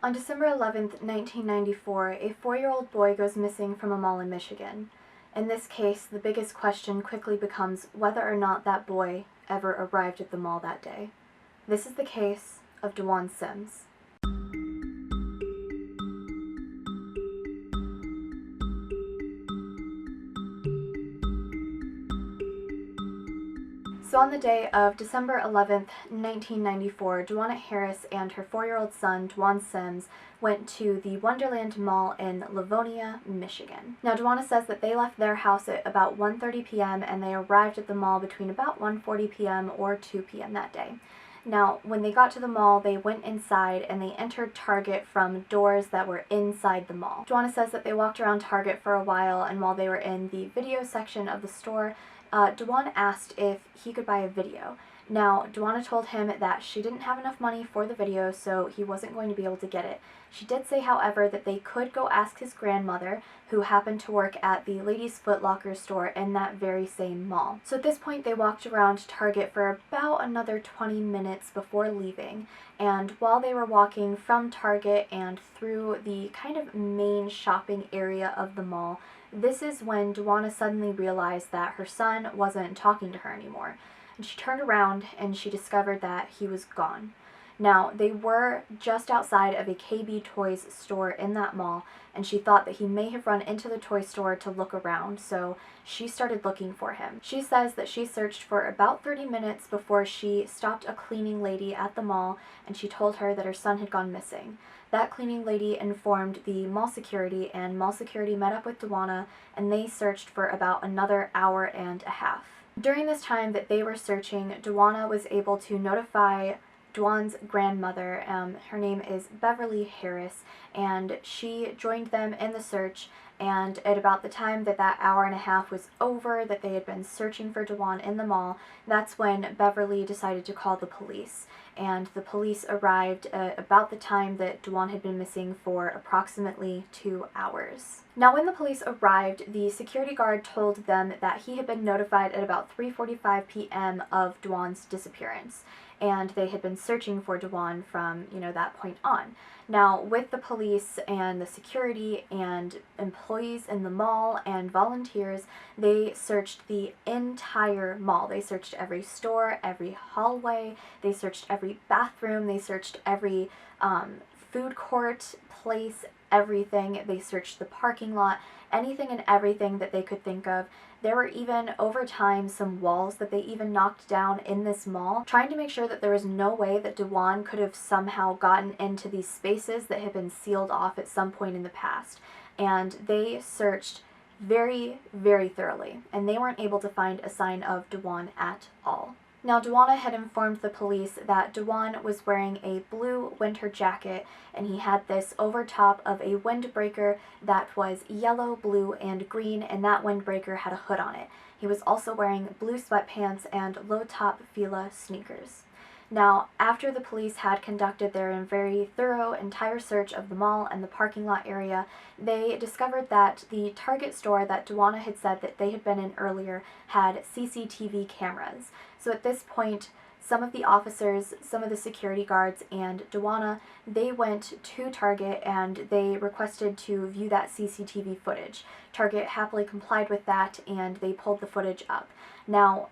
On December 11th, 1994, a 4-year-old boy goes missing from a mall in Michigan. In this case, the biggest question quickly becomes whether or not that boy ever arrived at the mall that day. This is the case of Dwanna Sims. So on the day of December 11th, 1994, Dwanna Harris and her 4-year-old son, Dwanna Sims, went to the Wonderland Mall in Livonia, Michigan. Now, Dwanna says that they left their house at about 1:30 p.m. and they arrived at the mall between about 1:40 p.m. or 2 p.m. that day. Now, when they got to the mall, they went inside and they entered Target from doors that were inside the mall. Dwanna says that they walked around Target for a while, and while they were in the video section of the store, Dwanna asked if he could buy a video. Now, Dwanna told him that she didn't have enough money for the video, so he wasn't going to be able to get it. She did say, however, that they could go ask his grandmother, who happened to work at the ladies' Foot Locker store in that very same mall. So at this point, they walked around Target for about another 20 minutes before leaving, and while they were walking from Target and through the kind of main shopping area of the mall, this is when Dwanna suddenly realized that her son wasn't talking to her anymore. And she turned around and she discovered that he was gone. Now, they were just outside of a KB Toys store in that mall, and she thought that he may have run into the toy store to look around, so she started looking for him. She says that she searched for about 30 minutes before she stopped a cleaning lady at the mall, and she told her that her son had gone missing. That cleaning lady informed the mall security, and mall security met up with Dwanna, and they searched for about another hour and a half. During this time that they were searching, Dwanna was able to notify Dwanna's grandmother. Her name is Beverly Harris, and she joined them in the search. And at about the time that that hour and a half was over, that they had been searching for Dwanna in the mall, that's when Beverly decided to call the police. And the police arrived about the time that Dwanna had been missing for approximately 2 hours. Now, when the police arrived, the security guard told them that he had been notified at about 3:45 p.m. of Dwanna's disappearance, and they had been searching for Dwanna from, that point on. Now, with the police and the security and employees in the mall and volunteers, they searched the entire mall. They searched every store, every hallway, they searched every bathroom, they searched every food court, place, everything. They searched the parking lot, anything and everything that they could think of. There were even, over time, some walls that they even knocked down in this mall, trying to make sure that there was no way that Dwanna could have somehow gotten into these spaces that had been sealed off at some point in the past. And they searched very, very thoroughly, and they weren't able to find a sign of Dwanna at all. Now, Dwanna had informed the police that Dwanna was wearing a blue winter jacket, and he had this over top of a windbreaker that was yellow, blue, and green, and that windbreaker had a hood on it. He was also wearing blue sweatpants and low-top Fila sneakers. Now, after the police had conducted their very thorough entire search of the mall and the parking lot area, they discovered that the Target store that Dwanna had said that they had been in earlier had CCTV cameras. So at this point, some of the officers, some of the security guards, and Dwanna, they went to Target and they requested to view that CCTV footage. Target happily complied with that, and they pulled the footage up. Now,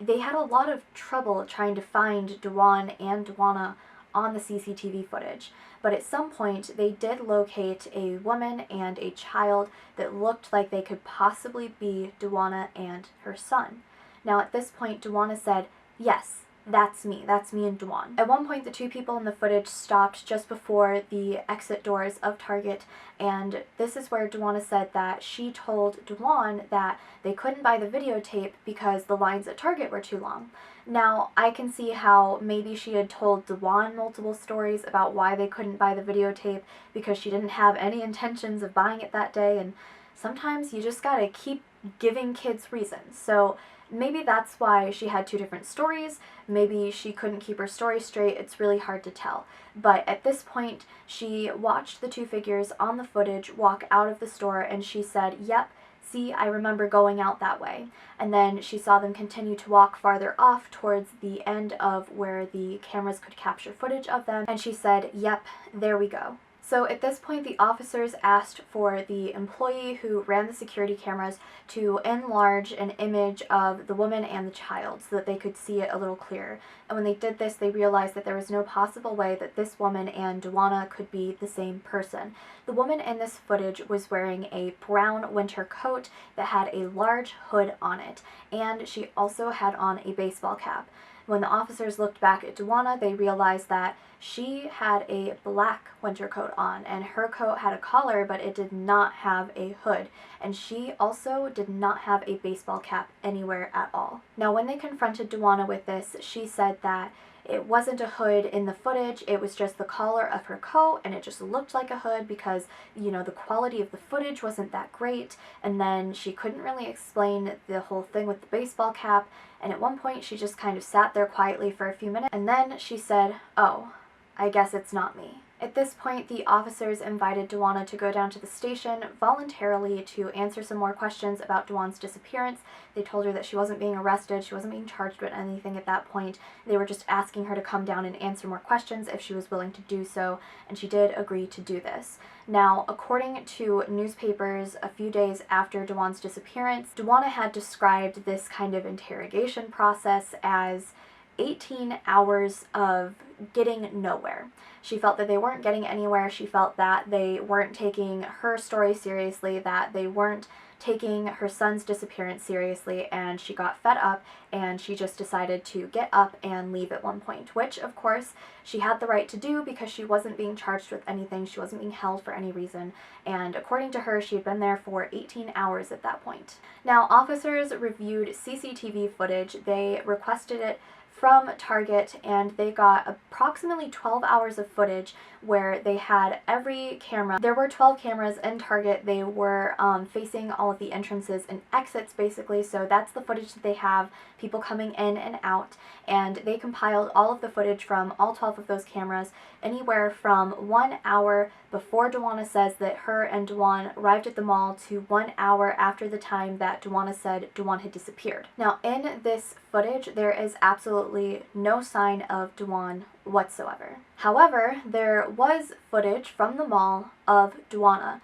they had a lot of trouble trying to find Dwanna and Dwanna on the CCTV footage, but at some point they did locate a woman and a child that looked like they could possibly be Dwanna and her son. Now, at this point, Dwanna said, "Yes, that's me and Dwanna." At one point, the two people in the footage stopped just before the exit doors of Target, and this is where Dwanna said that she told Dwanna that they couldn't buy the videotape because the lines at Target were too long. Now, I can see how maybe she had told Dwanna multiple stories about why they couldn't buy the videotape because she didn't have any intentions of buying it that day, and sometimes you just gotta keep giving kids reasons. So maybe that's why she had two different stories. Maybe she couldn't keep her story straight. It's really hard to tell. But at this point, she watched the two figures on the footage walk out of the store, and she said, "Yep, see, I remember going out that way." And then she saw them continue to walk farther off towards the end of where the cameras could capture footage of them, and she said, "Yep, there we go." So at this point, the officers asked for the employee who ran the security cameras to enlarge an image of the woman and the child so that they could see it a little clearer. And when they did this, they realized that there was no possible way that this woman and Dwanna could be the same person. The woman in this footage was wearing a brown winter coat that had a large hood on it, and she also had on a baseball cap. When the officers looked back at Dwanna, they realized that she had a black winter coat on, and her coat had a collar, but it did not have a hood, and she also did not have a baseball cap anywhere at all. Now, when they confronted Dwanna with this, she said that it wasn't a hood in the footage, it was just the collar of her coat, and it just looked like a hood because, you know, the quality of the footage wasn't that great, and then she couldn't really explain the whole thing with the baseball cap, and at one point she just kind of sat there quietly for a few minutes, and then she said, "Oh, I guess it's not me." At this point, the officers invited Dwanna to go down to the station voluntarily to answer some more questions about Dwanna's disappearance. They told her that she wasn't being arrested, she wasn't being charged with anything at that point. They were just asking her to come down and answer more questions if she was willing to do so, and she did agree to do this. Now, according to newspapers a few days after Dwanna's disappearance, Dwanna had described this kind of interrogation process as 18 hours of getting nowhere. She felt that they weren't getting anywhere. She felt that they weren't taking her story seriously, that they weren't taking her son's disappearance seriously, and she got fed up and she just decided to get up and leave at one point, which of course she had the right to do because she wasn't being charged with anything, she wasn't being held for any reason, and according to her, she had been there for 18 hours at that point. Now, officers reviewed CCTV footage. They requested it from Target, and they got approximately 12 hours of footage where they had every camera. There were 12 cameras in Target. They were facing all of the entrances and exits, basically, so that's the footage that they have, people coming in and out, and they compiled all of the footage from all 12 of those cameras anywhere from 1 hour before Dwanna says that her and Dwan arrived at the mall to 1 hour after the time that Dwanna said Dwan had disappeared. Now, in this footage, there is absolutely no sign of Dwan whatsoever. However, there was footage from the mall of Dwanna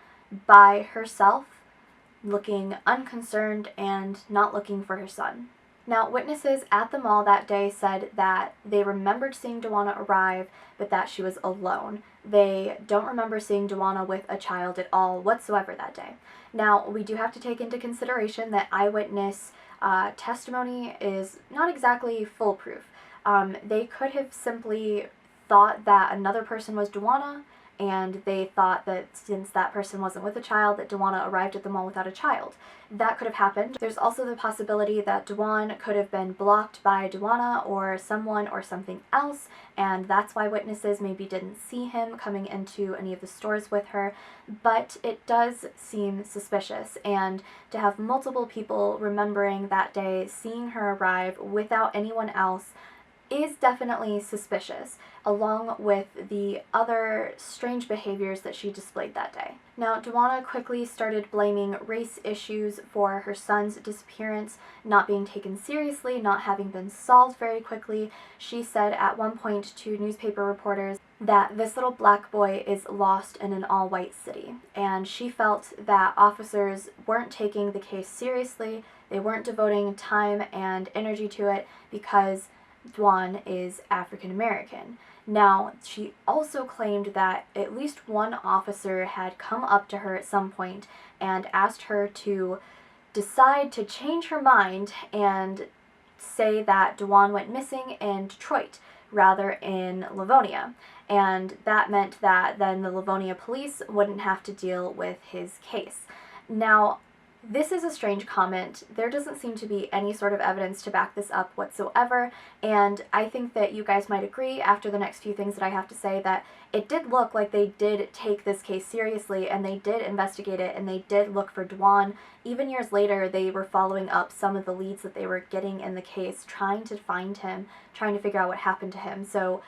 by herself, looking unconcerned and not looking for her son. Now, witnesses at the mall that day said that they remembered seeing Dwanna arrive, but that she was alone. They don't remember seeing Dwanna with a child at all whatsoever that day. Now, we do have to take into consideration that eyewitness testimony is not exactly foolproof. They could have simply thought that another person was Dwanna, and they thought that since that person wasn't with a child, that Dwanna arrived at the mall without a child. That could have happened. There's also the possibility that Dwan could have been blocked by Dwanna or someone or something else, and that's why witnesses maybe didn't see him coming into any of the stores with her, but it does seem suspicious, and to have multiple people remembering that day, seeing her arrive without anyone else, is definitely suspicious, along with the other strange behaviors that she displayed that day. Now, Dwanna quickly started blaming race issues for her son's disappearance not being taken seriously, not having been solved very quickly. She said at one point to newspaper reporters that this little black boy is lost in an all-white city, and she felt that officers weren't taking the case seriously, they weren't devoting time and energy to it because Dwan is African American. Now, she also claimed that at least one officer had come up to her at some point and asked her to decide to change her mind and say that Dwan went missing in Detroit rather in Livonia. And that meant that then the Livonia police wouldn't have to deal with his case. Now, this is a strange comment. There doesn't seem to be any sort of evidence to back this up whatsoever, and I think that you guys might agree after the next few things that I have to say that it did look like they did take this case seriously, and they did investigate it, and they did look for Dwan. Even years later, they were following up some of the leads that they were getting in the case, trying to find him, trying to figure out what happened to him. So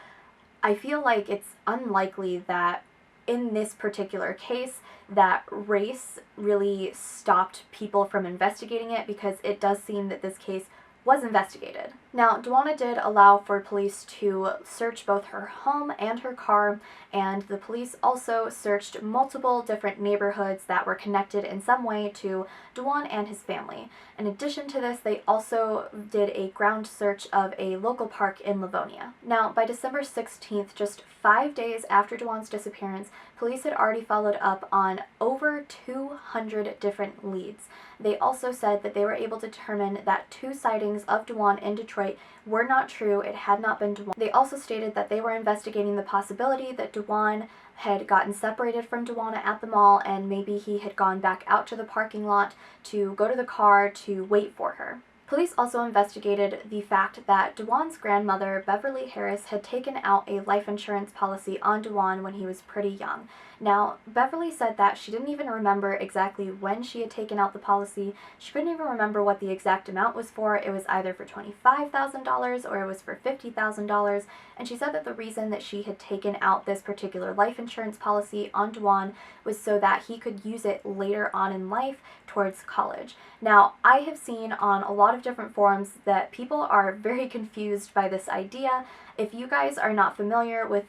I feel like it's unlikely that in this particular case that race really stopped people from investigating it, because it does seem that this case was investigated. Now, Dwanna did allow for police to search both her home and her car, and the police also searched multiple different neighborhoods that were connected in some way to Dwan and his family. In addition to this, they also did a ground search of a local park in Livonia. Now, by December 16th, just 5 days after Dwan's disappearance, police had already followed up on over 200 different leads. They also said that they were able to determine that 2 sightings of Dwan in Detroit were not true. It had not been Dwan. They also stated that they were investigating the possibility that Dwan had gotten separated from Dwanna at the mall, and maybe he had gone back out to the parking lot to go to the car to wait for her. Police also investigated the fact that Dwan's grandmother, Beverly Harris, had taken out a life insurance policy on Dwan when he was pretty young. Now, Beverly said that she didn't even remember exactly when she had taken out the policy. She couldn't even remember what the exact amount was for. It was either for $25,000 or it was for $50,000. And she said that the reason that she had taken out this particular life insurance policy on Dwan was so that he could use it later on in life towards college. Now, I have seen on a lot of different forums that people are very confused by this idea. If you guys are not familiar with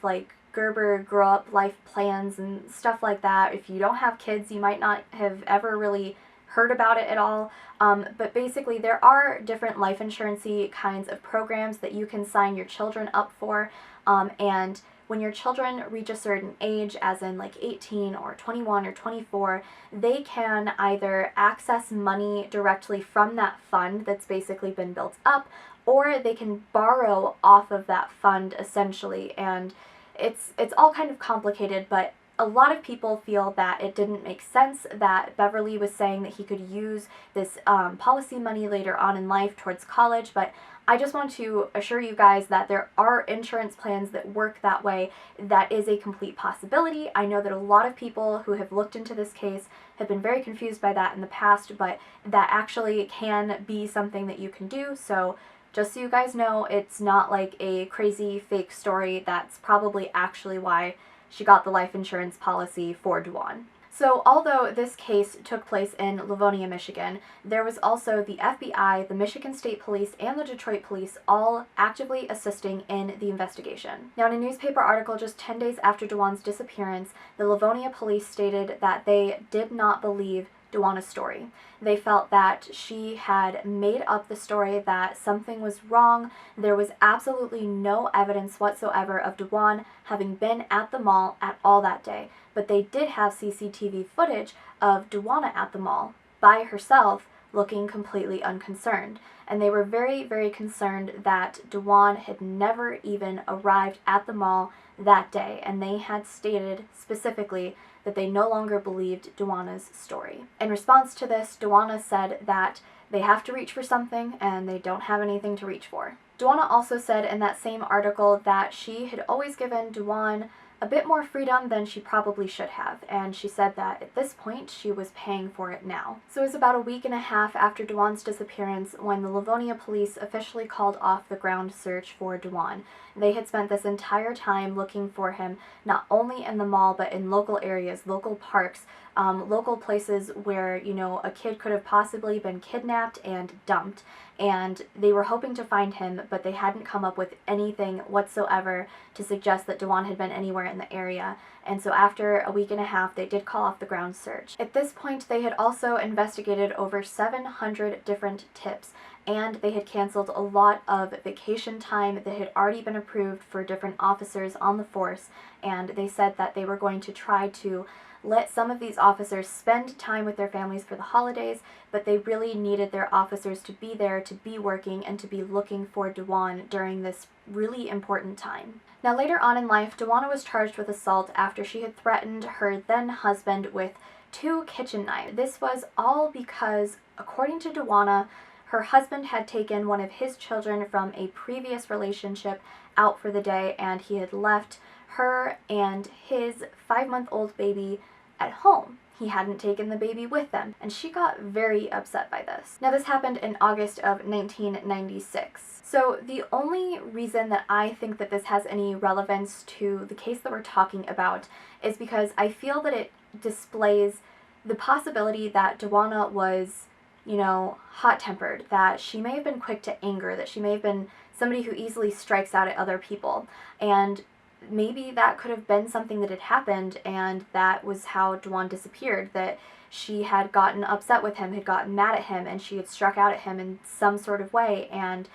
Gerber grow up life plans and stuff like that, if you don't have kids, you might not have ever really heard about it at all. But basically, there are different life insurance-y kinds of programs that you can sign your children up for, and when your children reach a certain age, as in 18 or 21 or 24, they can either access money directly from that fund that's basically been built up, or they can borrow off of that fund essentially. And it's all kind of complicated, but a lot of people feel that it didn't make sense that Beverly was saying that he could use this policy money later on in life towards college, but I just want to assure you guys that there are insurance plans that work that way. That is a complete possibility. I know that a lot of people who have looked into this case have been very confused by that in the past, but that actually can be something that you can do. So just so you guys know, it's not like a crazy fake story. That's probably actually why she got the life insurance policy for Dwan. So although this case took place in Livonia, Michigan, there was also the FBI, the Michigan State Police, and the Detroit Police all actively assisting in the investigation. Now, in a newspaper article just 10 days after Dwan's disappearance, the Livonia Police stated that they did not believe Dwanna's story. They felt that she had made up the story, that something was wrong. There was absolutely no evidence whatsoever of Dwan having been at the mall at all that day, but they did have CCTV footage of Dwanna at the mall by herself, looking completely unconcerned. And they were very, very concerned that Dwan had never even arrived at the mall that day, and they had stated specifically that they no longer believed Dwanna's story. In response to this, Dwanna said that they have to reach for something and they don't have anything to reach for. Dwanna also said in that same article that she had always given Dwan a bit more freedom than she probably should have, and she said that at this point she was paying for it now. So it was about a week and a half after Dwan's disappearance when the Livonia police officially called off the ground search for Dwan. They had spent this entire time looking for him, not only in the mall, but in local areas, local parks, local places where, a kid could have possibly been kidnapped and dumped. And they were hoping to find him, but they hadn't come up with anything whatsoever to suggest that Dwan had been anywhere in the area. And so after a week and a half, they did call off the ground search. At this point, they had also investigated over 700 different tips, and they had canceled a lot of vacation time that had already been approved for different officers on the force, and they said that they were going to try to let some of these officers spend time with their families for the holidays, but they really needed their officers to be there, to be working, and to be looking for Dwan during this really important time. Now, later on in life, Dwanna was charged with assault after she had threatened her then-husband with 2 kitchen knives. This was all because, according to Dwanna, her husband had taken one of his children from a previous relationship out for the day, and he had left her and his 5-month-old baby at home. He hadn't taken the baby with them, and she got very upset by this. Now, this happened in August of 1996. So the only reason that I think that this has any relevance to the case that we're talking about is because I feel that it displays the possibility that Dwanna was hot-tempered, that she may have been quick to anger, that she may have been somebody who easily strikes out at other people. And maybe that could have been something that had happened, and that was how Dwan disappeared, that she had gotten upset with him, had gotten mad at him, and she had struck out at him in some sort of way, and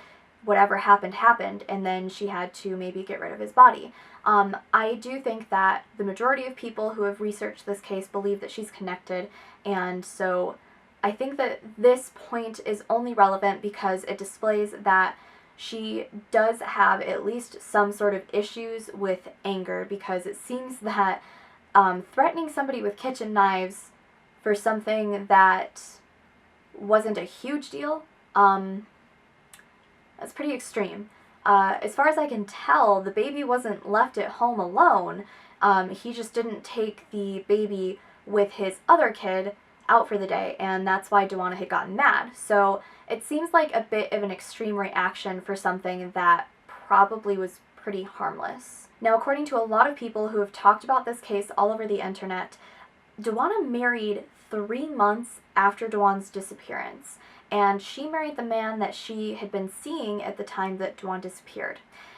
whatever happened, and then she had to maybe get rid of his body. I do think that the majority of people who have researched this case believe that she's connected, and so I think that this point is only relevant because it displays that she does have at least some sort of issues with anger, because it seems that threatening somebody with kitchen knives for something that wasn't a huge deal, that's pretty extreme. As far as I can tell, the baby wasn't left at home alone. He just didn't take the baby with his other kid out for the day, and that's why Dwanna had gotten mad. So it seems like a bit of an extreme reaction for something that probably was pretty harmless. Now, according to a lot of people who have talked about this case all over the internet, Dwanna married 3 months after Dwan's disappearance, and she married the man that she had been seeing at the time that Dwan disappeared.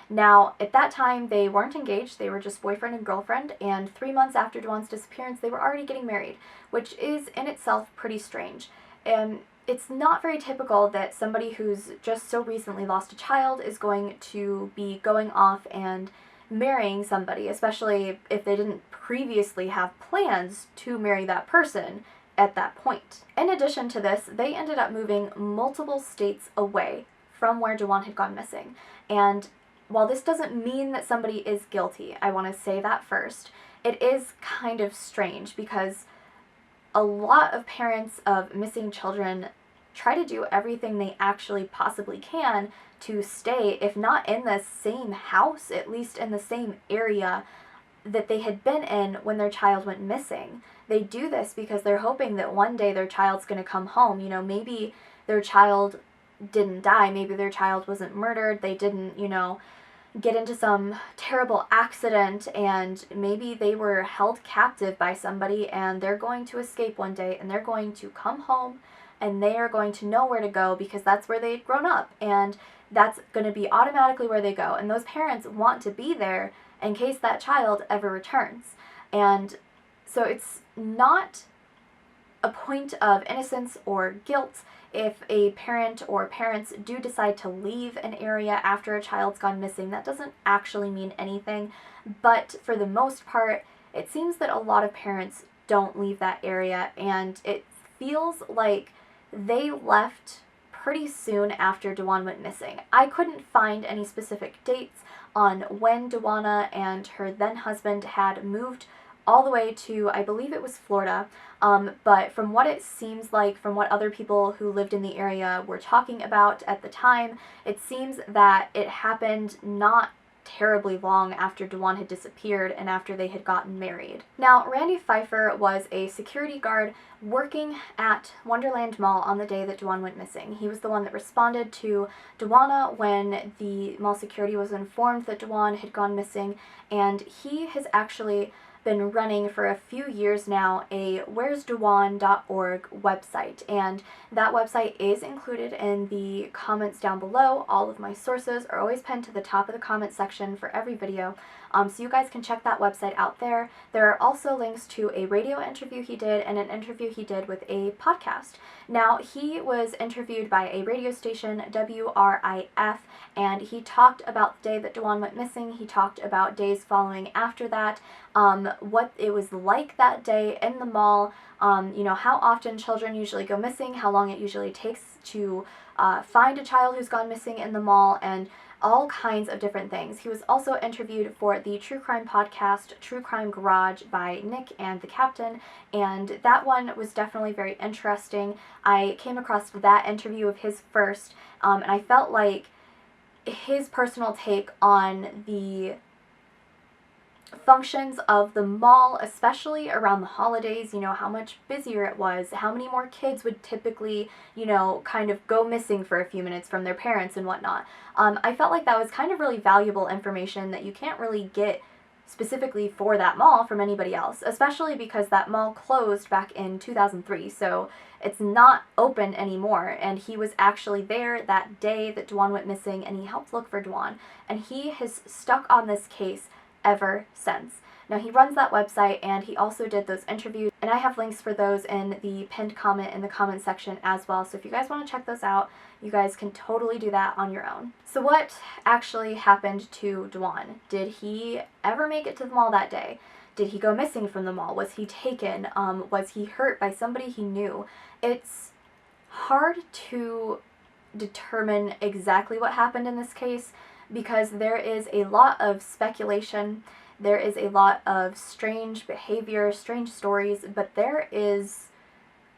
Now, at that time, they weren't engaged, they were just boyfriend and girlfriend, and 3 months after Dwan's disappearance, they were already getting married, which is in itself pretty strange. And it's not very typical that somebody who's just so recently lost a child is going to be going off and marrying somebody, especially if they didn't previously have plans to marry that person at that point. In addition to this, they ended up moving multiple states away from where Dwan had gone missing. And while this doesn't mean that somebody is guilty, I want to say that first, it is kind of strange because a lot of parents of missing children try to do everything they actually possibly can to stay, if not in the same house, at least in the same area that they had been in when their child went missing. They do this because they're hoping that one day their child's going to come home. Maybe their child didn't die, maybe their child wasn't murdered, they didn't, get into some terrible accident, and maybe they were held captive by somebody and they're going to escape one day and they're going to come home and they are going to know where to go because that's where they've grown up, and that's going to be automatically where they go. And those parents want to be there in case that child ever returns. And so it's not a point of innocence or guilt if a parent or parents do decide to leave an area after a child's gone missing. That doesn't actually mean anything, but for the most part, it seems that a lot of parents don't leave that area, and it feels like they left pretty soon after Dwan went missing. I couldn't find any specific dates on when Dwanna and her then husband had moved all the way to, I believe it was Florida, but from what it seems like, from what other people who lived in the area were talking about at the time, it seems that it happened not terribly long after Dwan had disappeared and after they had gotten married. Now, Randy Pfeiffer was a security guard working at Wonderland Mall on the day that Dwan went missing. He was the one that responded to Dwanna when the mall security was informed that Dwan had gone missing, and he has actually been running for a few years now a where'sdwan.org website, and that website is included in the comments down below. All of my sources are always pinned to the top of the comment section for every video, so you guys can check that website out there. There are also links to a radio interview he did and an interview he did with a podcast. Now, he was interviewed by a radio station, WRIF, and he talked about the day that Dwan went missing. He talked about days following after that, what it was like that day in the mall, how often children usually go missing, how long it usually takes to find a child who's gone missing in the mall, and all kinds of different things. He was also interviewed for the true crime podcast, True Crime Garage by Nick and the Captain, and that one was definitely very interesting. I came across that interview of his first, and I felt like his personal take on the functions of the mall, especially around the holidays, how much busier it was, how many more kids would typically, kind of go missing for a few minutes from their parents and whatnot. I felt like that was kind of really valuable information that you can't really get specifically for that mall from anybody else, especially because that mall closed back in 2003, so it's not open anymore, and he was actually there that day that Dwan went missing, and he helped look for Dwan, and he has stuck on this case ever since. Now, he runs that website, and he also did those interviews, and I have links for those in the pinned comment in the comment section as well, so if you guys want to check those out, you guys can totally do that on your own. So what actually happened to Dwan? Did he ever make it to the mall that day? Did he go missing from the mall? Was he taken? Was he hurt by somebody he knew? It's hard to determine exactly what happened in this case because there is a lot of speculation, there is a lot of strange behavior, strange stories, but there is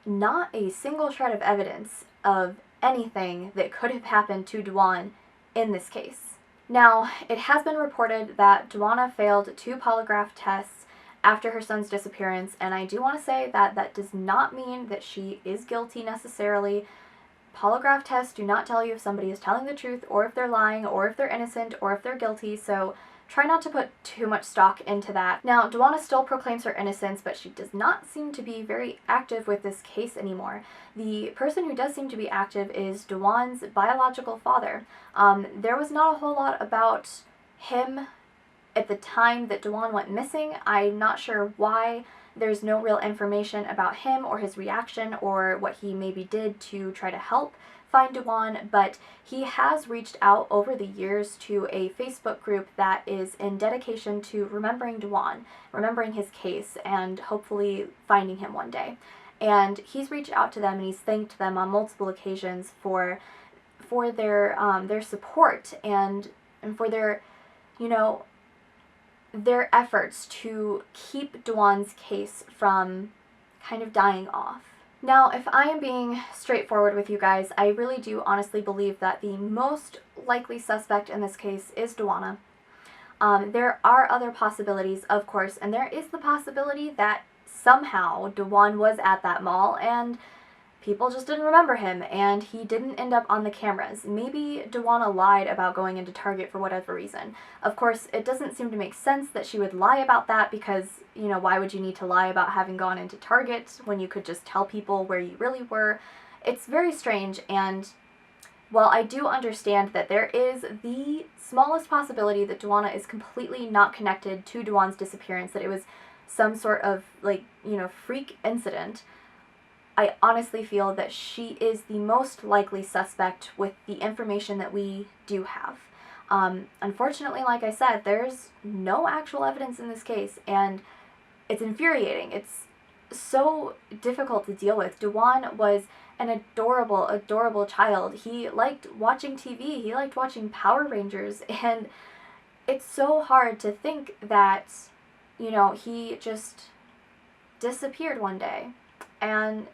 not a single shred of evidence of anything that could have happened to Dwan in this case. Now, it has been reported that Dwanna failed 2 polygraph tests after her son's disappearance, and I do want to say that that does not mean that she is guilty necessarily. Polygraph tests do not tell you if somebody is telling the truth, or if they're lying, or if they're innocent, or if they're guilty, so try not to put too much stock into that. Now, Dwanna still proclaims her innocence, but she does not seem to be very active with this case anymore. The person who does seem to be active is Dwan's biological father. There was not a whole lot about him at the time that Dwan went missing. I'm not sure why. There's no real information about him or his reaction or what he maybe did to try to help find Dwan, but he has reached out over the years to a Facebook group that is in dedication to remembering Dwan, remembering his case, and hopefully finding him one day. And he's reached out to them and he's thanked them on multiple occasions for their support and for their, their efforts to keep Dwan's case from kind of dying off. Now, if I am being straightforward with you guys, I really do honestly believe that the most likely suspect in this case is Dwanna. There are other possibilities, of course, and there is the possibility that somehow Dwan was at that mall and people just didn't remember him and he didn't end up on the cameras. Maybe Dwanna lied about going into Target for whatever reason. Of course, it doesn't seem to make sense that she would lie about that because, why would you need to lie about having gone into Target when you could just tell people where you really were? It's very strange, and while I do understand that there is the smallest possibility that Dwanna is completely not connected to Dwan's disappearance, that it was some sort of, freak incident, I honestly feel that she is the most likely suspect with the information that we do have. Unfortunately, like I said, there's no actual evidence in this case, and it's infuriating. It's so difficult to deal with. Dwan was an adorable, adorable child. He liked watching TV. He liked watching Power Rangers, and it's so hard to think that, he just disappeared one day. And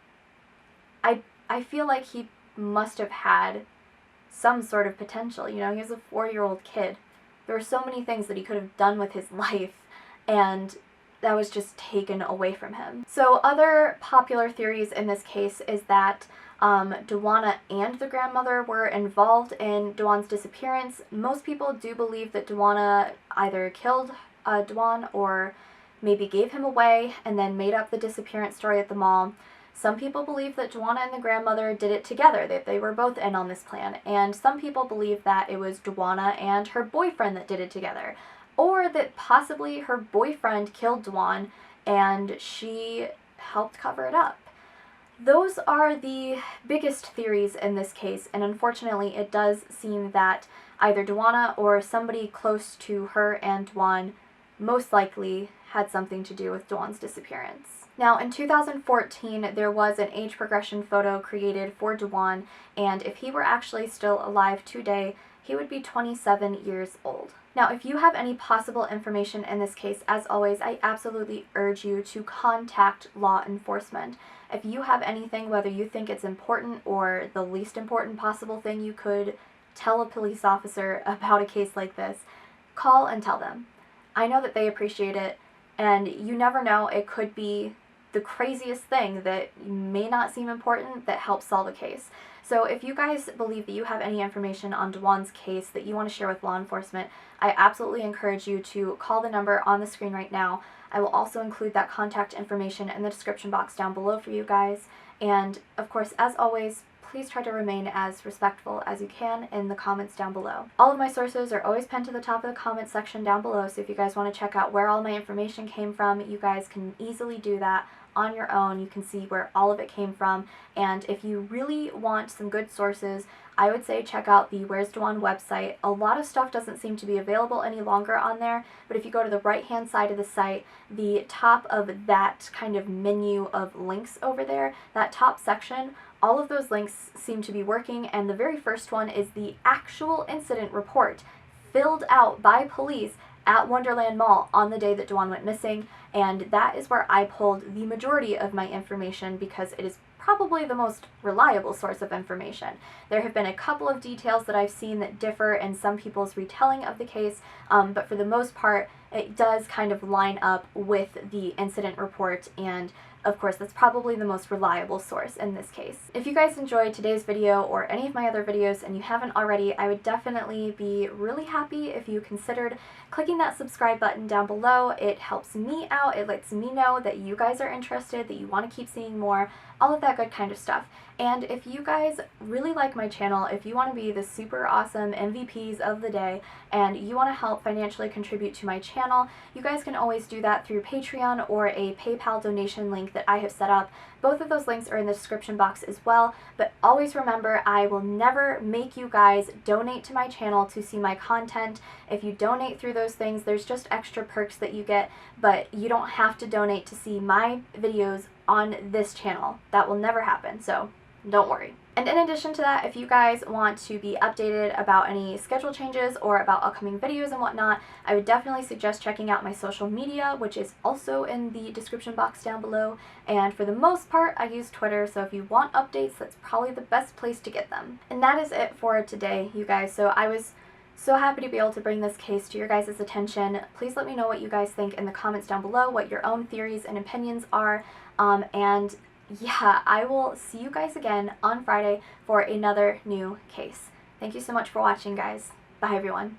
I feel like he must have had some sort of potential. He was a 4-year-old kid. There were so many things that he could have done with his life, and that was just taken away from him. So other popular theories in this case is that Dwanna and the grandmother were involved in Dwan's disappearance. Most people do believe that Dwanna either killed Dwan or maybe gave him away and then made up the disappearance story at the mall. Some people believe that Dwanna and the grandmother did it together, that they were both in on this plan, and some people believe that it was Dwanna and her boyfriend that did it together, or that possibly her boyfriend killed Dwan and she helped cover it up. Those are the biggest theories in this case, and unfortunately it does seem that either Dwanna or somebody close to her and Dwan most likely had something to do with Dwan's disappearance. Now, in 2014, there was an age progression photo created for Dwan, and if he were actually still alive today, he would be 27 years old. Now, if you have any possible information in this case, as always, I absolutely urge you to contact law enforcement. If you have anything, whether you think it's important or the least important possible thing you could tell a police officer about a case like this, call and tell them. I know that they appreciate it, and you never know, it could be the craziest thing that may not seem important that helps solve a case. So if you guys believe that you have any information on Dwan's case that you want to share with law enforcement, I absolutely encourage you to call the number on the screen right now. I will also include that contact information in the description box down below for you guys. And of course, as always, please try to remain as respectful as you can in the comments down below. All of my sources are always pinned to the top of the comments section down below, so if you guys want to check out where all my information came from, you guys can easily do that on your own. You can see where all of it came from, and if you really want some good sources, I would say check out the Where's Dwan website. A lot of stuff doesn't seem to be available any longer on there, but if you go to the right-hand side of the site, the top of that kind of menu of links over there, that top section, all of those links seem to be working, and the very first one is the actual incident report filled out by police at Wonderland Mall on the day that Dwan went missing, and that is where I pulled the majority of my information because it is probably the most reliable source of information. There have been a couple of details that I've seen that differ in some people's retelling of the case, but for the most part, it does kind of line up with the incident report, and of course, that's probably the most reliable source in this case. If you guys enjoyed today's video or any of my other videos and you haven't already, I would definitely be really happy if you considered clicking that subscribe button down below. It helps me out, it lets me know that you guys are interested, that you want to keep seeing more, all of that good kind of stuff. And if you guys really like my channel, if you want to be the super awesome MVPs of the day and you want to help financially contribute to my channel, you guys can always do that through Patreon or a PayPal donation link that I have set up. Both of those links are in the description box as well, but always remember, I will never make you guys donate to my channel to see my content. If you donate through those things, there's just extra perks that you get, but you don't have to donate to see my videos on this channel. That will never happen, so don't worry. And in addition to that, if you guys want to be updated about any schedule changes or about upcoming videos and whatnot, I would definitely suggest checking out my social media, which is also in the description box down below. And for the most part, I use Twitter, so if you want updates, that's probably the best place to get them. And that is it for today, you guys. So I was so happy to be able to bring this case to your guys' attention. Please let me know what you guys think in the comments down below, what your own theories and opinions are, and yeah, I will see you guys again on Friday for another new case. Thank you so much for watching, guys. Bye, everyone.